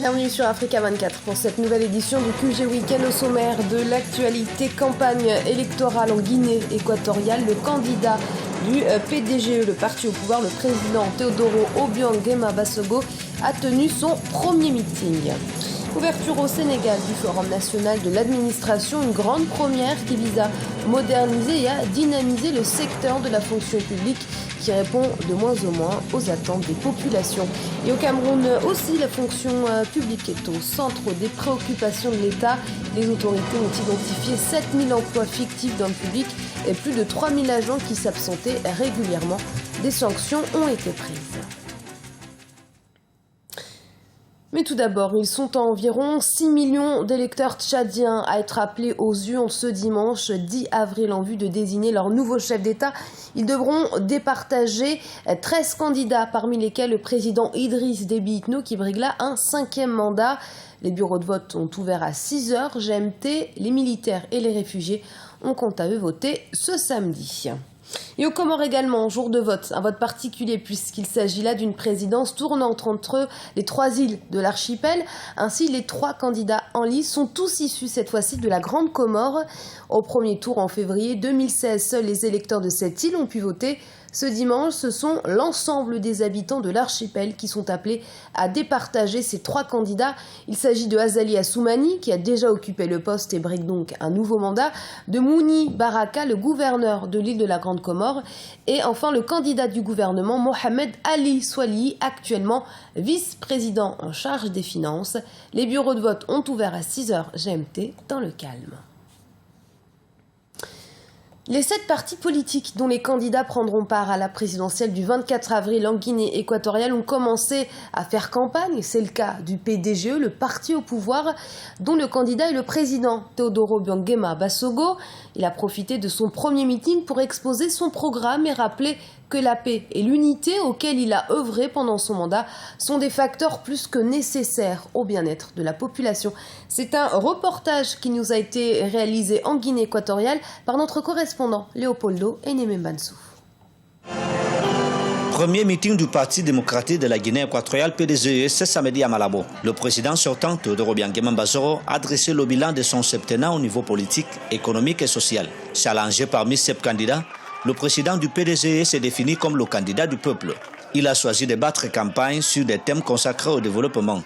Bienvenue sur Africa 24 pour cette nouvelle édition du QG Week-end. Au sommaire de l'actualité, campagne électorale en Guinée équatoriale. Le candidat du PDGE, le parti au pouvoir, le président Teodoro Obiang Nguema Basogo, a tenu son premier meeting. Ouverture au Sénégal du Forum national de l'administration, une grande première qui vise à moderniser et à dynamiser le secteur de la fonction publique qui répond de moins en moins aux attentes des populations. Et au Cameroun aussi, la fonction publique est au centre des préoccupations de l'État. Les autorités ont identifié 7000 emplois fictifs dans le public et plus de 3000 agents qui s'absentaient régulièrement. Des sanctions ont été prises. Mais tout d'abord, ils sont environ 6 millions d'électeurs tchadiens à être appelés aux urnes ce dimanche 10 avril en vue de désigner leur nouveau chef d'État. Ils devront départager 13 candidats, parmi lesquels le président Idriss Déby Itno qui brigue là un 5e mandat. Les bureaux de vote ont ouvert à 6 h GMT. Les militaires et les réfugiés ont quant à eux voté ce samedi. Et aux Comores également, jour de vote, un vote particulier puisqu'il s'agit là d'une présidence tournante entre les 3 îles de l'archipel. Ainsi, les 3 candidats en lice sont tous issus cette fois-ci de la Grande Comore. Au premier tour en février 2016, seuls les électeurs de cette île ont pu voter. Ce dimanche, ce sont l'ensemble des habitants de l'archipel qui sont appelés à départager ces 3 candidats. Il s'agit de Azali Assoumani, qui a déjà occupé le poste et brigue donc un nouveau mandat, de Mouni Baraka, le gouverneur de l'île de la Grande Comore, et enfin le candidat du gouvernement, Mohamed Ali Swali, actuellement vice-président en charge des finances. Les bureaux de vote ont ouvert à 6 h GMT dans le calme. Les 7 partis politiques dont les candidats prendront part à la présidentielle du 24 avril en Guinée équatoriale ont commencé à faire campagne. C'est le cas du PDGE, le parti au pouvoir, dont le candidat est le président Teodoro Obiang Nguema Basogo. Il a profité de son premier meeting pour exposer son programme et rappeler que la paix et l'unité auxquelles il a œuvré pendant son mandat sont des facteurs plus que nécessaires au bien-être de la population. C'est un reportage qui nous a été réalisé en Guinée équatoriale par notre correspondant Léopoldo Enemembansou. Premier meeting du Parti démocratique de la Guinée équatoriale PDGE ce samedi à Malabo. Le président sortant, Teodoro Obiang Nguema Basogo, a dressé le bilan de son septennat au niveau politique, économique et social. Challengé parmi 7 candidats, le président du PDGE s'est défini comme le candidat du peuple. Il a choisi de battre campagne sur des thèmes consacrés au développement.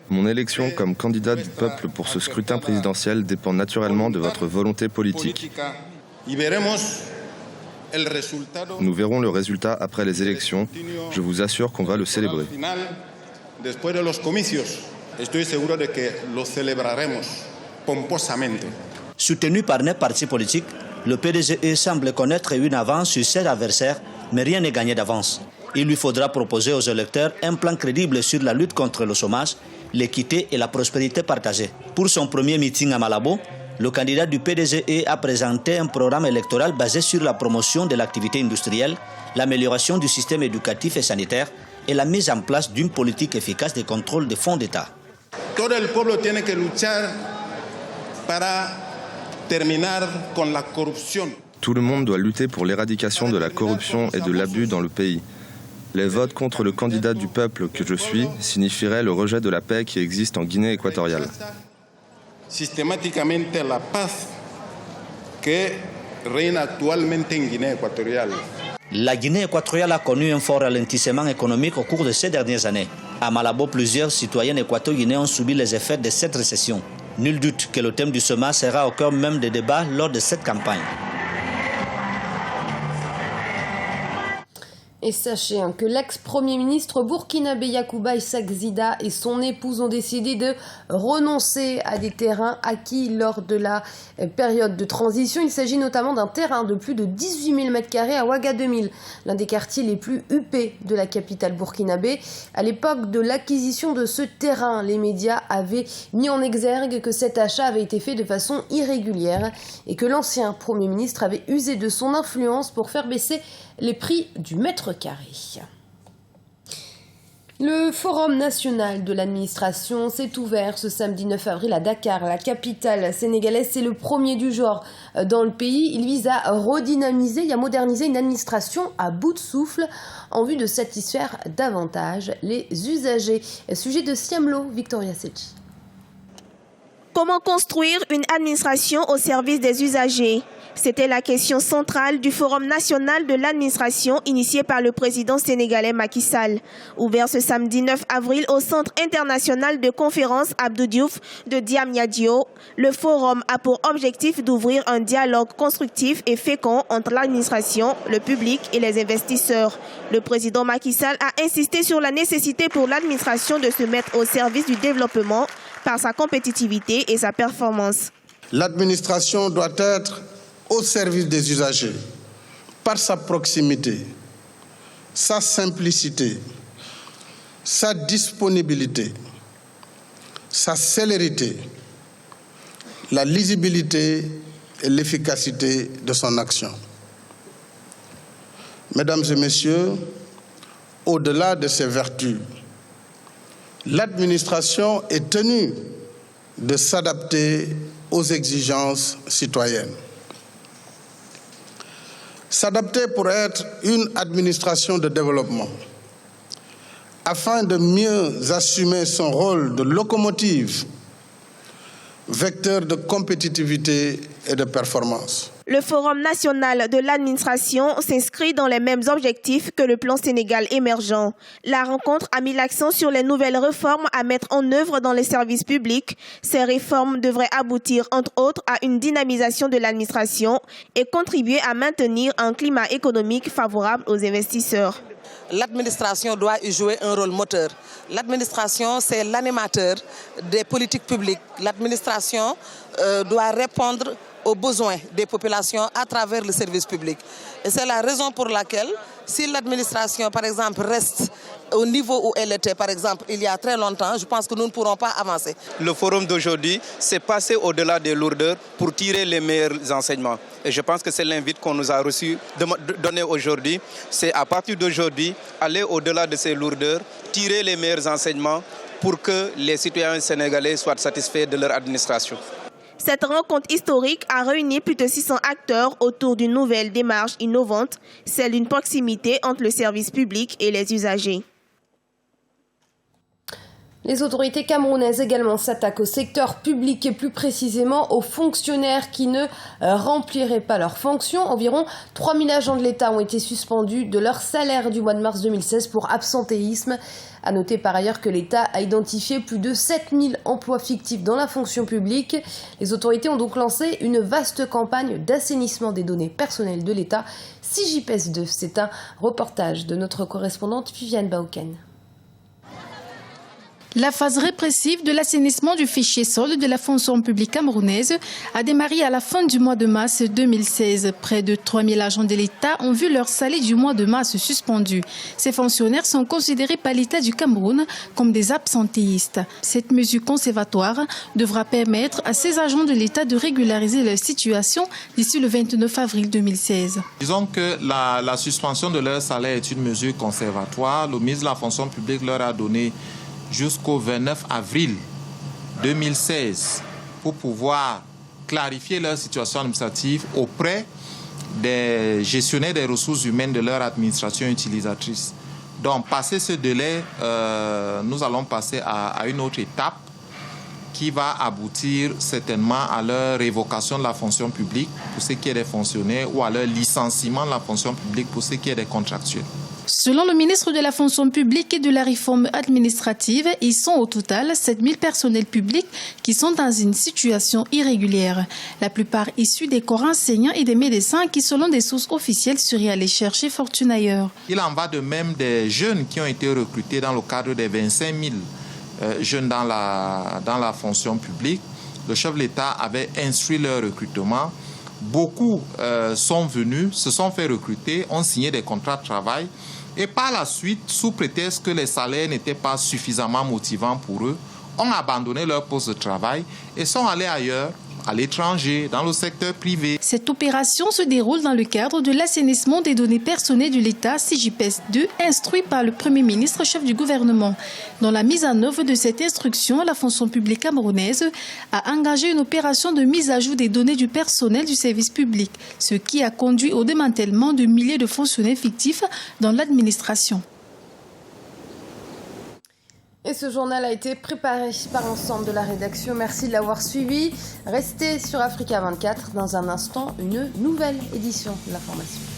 Mon élection comme candidat du peuple pour ce scrutin présidentiel dépend naturellement de votre volonté politique. Nous verrons le résultat après les élections. Je vous assure qu'on va le célébrer. Soutenu par 9 partis politiques, le PDGE semble connaître une avance sur ses adversaires, mais rien n'est gagné d'avance. Il lui faudra proposer aux électeurs un plan crédible sur la lutte contre le chômage, l'équité et la prospérité partagée. Pour son premier meeting à Malabo, le candidat du PDGE a présenté un programme électoral basé sur la promotion de l'activité industrielle, l'amélioration du système éducatif et sanitaire et la mise en place d'une politique efficace de contrôle des fonds d'État. Todo el pueblo tiene que luchar para terminar con la corrupción. Tout le monde doit lutter pour l'éradication de la corruption et de l'abus dans le pays. Les votes contre le candidat du peuple que je suis signifieraient le rejet de la paix qui existe en Guinée équatoriale. Systématiquement la paz que reina actualmente en Guinée équatoriale. La Guinée équatoriale a connu un fort ralentissement économique au cours de ces dernières années. À Malabo, plusieurs citoyens équato-guinéens ont subi les effets de cette récession. Nul doute que le thème du chômage sera au cœur même des débats lors de cette campagne. Et sachez que l'ex-premier ministre burkinabé Yacouba Issac Zida et son épouse ont décidé de renoncer à des terrains acquis lors de la période de transition. Il s'agit notamment d'un terrain de plus de 18 000 m² à Ouaga 2000, l'un des quartiers les plus huppés de la capitale burkinabé. À l'époque de l'acquisition de ce terrain, les médias avaient mis en exergue que cet achat avait été fait de façon irrégulière et que l'ancien Premier ministre avait usé de son influence pour faire baisser les prix du mètre carré. Le Forum national de l'administration s'est ouvert ce samedi 9 avril à Dakar, la capitale sénégalaise. C'est le premier du genre dans le pays. Il vise à redynamiser et à moderniser une administration à bout de souffle en vue de satisfaire davantage les usagers. Sujet de Siamlo, Victoria Sechi. Comment construire une administration au service des usagers? C'était la question centrale du Forum national de l'administration initié par le président sénégalais Macky Sall. Ouvert ce samedi 9 avril au Centre international de conférence Abdou Diouf de Diamniadio, le forum a pour objectif d'ouvrir un dialogue constructif et fécond entre l'administration, le public et les investisseurs. Le président Macky Sall a insisté sur la nécessité pour l'administration de se mettre au service du développement par sa compétitivité et sa performance. L'administration doit être au service des usagers par sa proximité, sa simplicité, sa disponibilité, sa célérité, la lisibilité et l'efficacité de son action. Mesdames et messieurs, au-delà de ces vertus, l'administration est tenue de s'adapter aux exigences citoyennes. S'adapter pour être une administration de développement, afin de mieux assumer son rôle de locomotive, vecteur de compétitivité et de performance. Le Forum national de l'administration s'inscrit dans les mêmes objectifs que le plan Sénégal émergent. La rencontre a mis l'accent sur les nouvelles réformes à mettre en œuvre dans les services publics. Ces réformes devraient aboutir, entre autres, à une dynamisation de l'administration et contribuer à maintenir un climat économique favorable aux investisseurs. L'administration doit y jouer un rôle moteur. L'administration, c'est l'animateur des politiques publiques. L'administration doit répondre aux besoins des populations à travers le service public. Et c'est la raison pour laquelle, si l'administration, par exemple, reste au niveau où elle était, par exemple, il y a très longtemps, je pense que nous ne pourrons pas avancer. Le forum d'aujourd'hui, c'est passer au-delà des lourdeurs pour tirer les meilleurs enseignements. Et je pense que c'est l'invite qu'on nous a reçu donné aujourd'hui. C'est à partir d'aujourd'hui, aller au-delà de ces lourdeurs, tirer les meilleurs enseignements pour que les citoyens sénégalais soient satisfaits de leur administration. Cette rencontre historique a réuni plus de 600 acteurs autour d'une nouvelle démarche innovante, celle d'une proximité entre le service public et les usagers. Les autorités camerounaises également s'attaquent au secteur public et plus précisément aux fonctionnaires qui ne rempliraient pas leurs fonctions. Environ 3000 agents de l'État ont été suspendus de leur salaire du mois de mars 2016 pour absentéisme. À noter par ailleurs que l'État a identifié plus de 7000 emplois fictifs dans la fonction publique. Les autorités ont donc lancé une vaste campagne d'assainissement des données personnelles de l'État. CJPS2, c'est un reportage de notre correspondante Viviane Bauken. La phase répressive de l'assainissement du fichier solde de la fonction publique camerounaise a démarré à la fin du mois de mars 2016. Près de 3000 agents de l'État ont vu leur salaire du mois de mars suspendu. Ces fonctionnaires sont considérés par l'État du Cameroun comme des absentéistes. Cette mesure conservatoire devra permettre à ces agents de l'État de régulariser leur situation d'ici le 29 avril 2016. Disons que la suspension de leur salaire est une mesure conservatoire. Le ministre de la fonction publique leur a donné jusqu'au 29 avril 2016 pour pouvoir clarifier leur situation administrative auprès des gestionnaires des ressources humaines de leur administration utilisatrice. Donc, passé ce délai, nous allons passer à une autre étape qui va aboutir certainement à leur révocation de la fonction publique pour ce qui est des fonctionnaires ou à leur licenciement de la fonction publique pour ce qui est des contractuels. Selon le ministre de la fonction publique et de la réforme administrative, ils sont au total 7000 personnels publics qui sont dans une situation irrégulière. La plupart issus des corps enseignants et des médecins qui, selon des sources officielles, seraient allés chercher fortune ailleurs. Il en va de même des jeunes qui ont été recrutés dans le cadre des 25 000 jeunes dans la fonction publique. Le chef de l'État avait instruit leur recrutement. Beaucoup sont venus, se sont fait recruter, ont signé des contrats de travail et par la suite, sous prétexte que les salaires n'étaient pas suffisamment motivants pour eux, ont abandonné leur poste de travail et sont allés ailleurs à l'étranger, dans le secteur privé. Cette opération se déroule dans le cadre de l'assainissement des données personnelles de l'État, CJPES 2, instruit par le Premier ministre, chef du gouvernement. Dans la mise en œuvre de cette instruction, la fonction publique camerounaise a engagé une opération de mise à jour des données du personnel du service public, ce qui a conduit au démantèlement de milliers de fonctionnaires fictifs dans l'administration. Et ce journal a été préparé par l'ensemble de la rédaction. Merci de l'avoir suivi. Restez sur Africa 24. Dans un instant, une nouvelle édition de l'information.